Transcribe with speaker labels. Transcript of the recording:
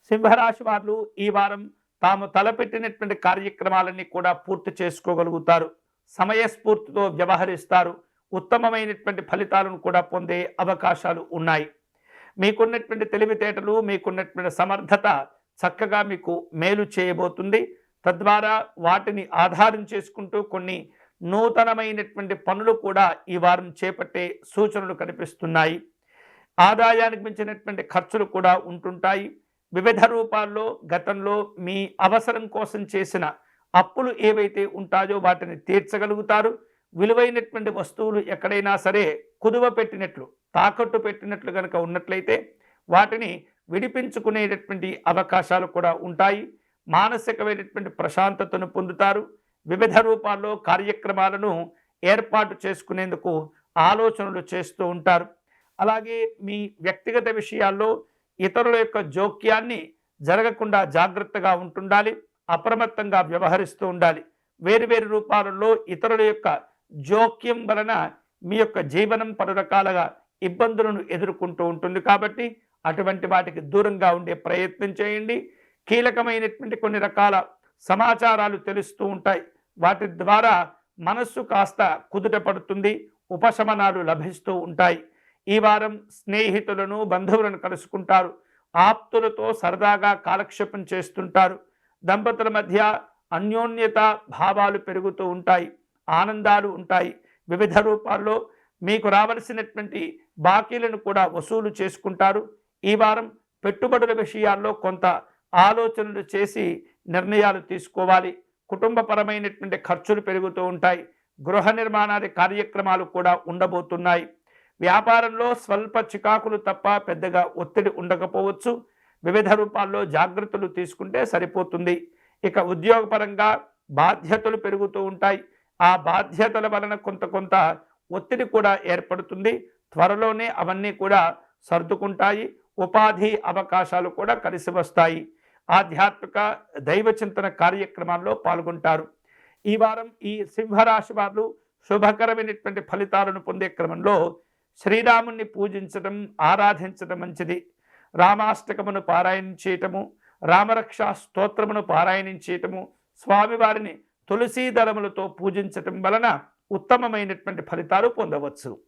Speaker 1: సింహరాశి వారు ఈ వారం తాము తలపెట్టినటువంటి కార్యక్రమాలన్నీ కూడా పూర్తి చేసుకోగలుగుతారు. సమయస్ఫూర్తితో వ్యవహరిస్తారు. ఉత్తమమైనటువంటి ఫలితాలను కూడా పొందే అవకాశాలు ఉన్నాయి. మీకున్నటువంటి తెలివితేటలు, మీకున్నటువంటి సమర్థత చక్కగా మీకు మేలు చేయబోతుంది. తద్వారా వాటిని ఆధారం చేసుకుంటూ కొన్ని నూతనమైనటువంటి పనులు కూడా ఈ వారం చేపట్టే సూచనలు కనిపిస్తున్నాయి. ఆదాయానికి మించినటువంటి ఖర్చులు కూడా ఉంటుంటాయి. వివిధ రూపాల్లో గతంలో మీ అవసరం కోసం చేసిన అప్పులు ఏవైతే ఉంటాయో వాటిని తీర్చగలుగుతారు. విలువైనటువంటి వస్తువులు ఎక్కడైనా సరే కుదువ పెట్టినట్లు, తాకట్టు పెట్టినట్లు కనుక ఉన్నట్లయితే వాటిని విడిపించుకునేటటువంటి అవకాశాలు కూడా ఉంటాయి. మానసికమైనటువంటి ప్రశాంతతను పొందుతారు. వివిధ రూపాల్లో కార్యక్రమాలను ఏర్పాటు చేసుకునేందుకు ఆలోచనలు చేస్తూ ఉంటారు. అలాగే మీ వ్యక్తిగత విషయాల్లో ఇతరుల యొక్క జోక్యాన్ని జరగకుండా జాగ్రత్తగా ఉంటుండాలి. అప్రమత్తంగా వ్యవహరిస్తూ ఉండాలి. వేరు రూపాలలో ఇతరుల యొక్క జోక్యం వలన మీ యొక్క జీవనం పలు రకాలుగా ఇబ్బందులను ఎదుర్కొంటూ ఉంటుంది. కాబట్టి అటువంటి వాటికి దూరంగా ఉండే ప్రయత్నం చేయండి. కీలకమైనటువంటి కొన్ని రకాల సమాచారాలు తెలుస్తూ ఉంటాయి. వాటి ద్వారా మనస్సు కాస్త కుదుట పడుతుంది. ఉపశమనాలు లభిస్తూ ఉంటాయి. ఈ వారం స్నేహితులను, బంధువులను కలుసుకుంటారు. ఆప్తులతో సరదాగా కాలక్షేపం చేస్తుంటారు. దంపతుల మధ్య అన్యోన్యత భావాలు పెరుగుతూ ఉంటాయి. ఆనందాలు ఉంటాయి. వివిధ రూపాల్లో మీకు రావలసినటువంటి బాకీలను కూడా వసూలు చేసుకుంటారు. ఈ వారం పెట్టుబడుల విషయాల్లో కొంత ఆలోచనలు చేసి నిర్ణయాలు తీసుకోవాలి. కుటుంబపరమైనటువంటి ఖర్చులు పెరుగుతూ ఉంటాయి. గృహ నిర్మాణాది కార్యక్రమాలు కూడా ఉండబోతున్నాయి. వ్యాపారంలో స్వల్ప చికాకులు తప్ప పెద్దగా ఒత్తిడి ఉండకపోవచ్చు. వివిధ రూపాల్లో జాగ్రత్తలు తీసుకుంటే సరిపోతుంది. ఇక ఉద్యోగపరంగా బాధ్యతలు పెరుగుతూ ఉంటాయి. ఆ బాధ్యతల వలన కొంత ఒత్తిడి కూడా ఏర్పడుతుంది. త్వరలోనే అవన్నీ కూడా సర్దుకుంటాయి. ఉపాధి అవకాశాలు కూడా కలిసి వస్తాయి. ఆధ్యాత్మిక దైవ చింతన కార్యక్రమాల్లో పాల్గొంటారు. ఈ వారం ఈ సింహరాశి వారు శుభకరమైనటువంటి ఫలితాలను పొందే క్రమంలో శ్రీరాముణ్ణి పూజించడం, ఆరాధించడం మంచిది. రామాష్టకమును పారాయణం చేయటము, రామరక్షా స్తోత్రమును పారాయణం చేయటము, స్వామివారిని తులసీ దళములతో పూజించటం వలన ఉత్తమమైనటువంటి ఫలితాలు పొందవచ్చు.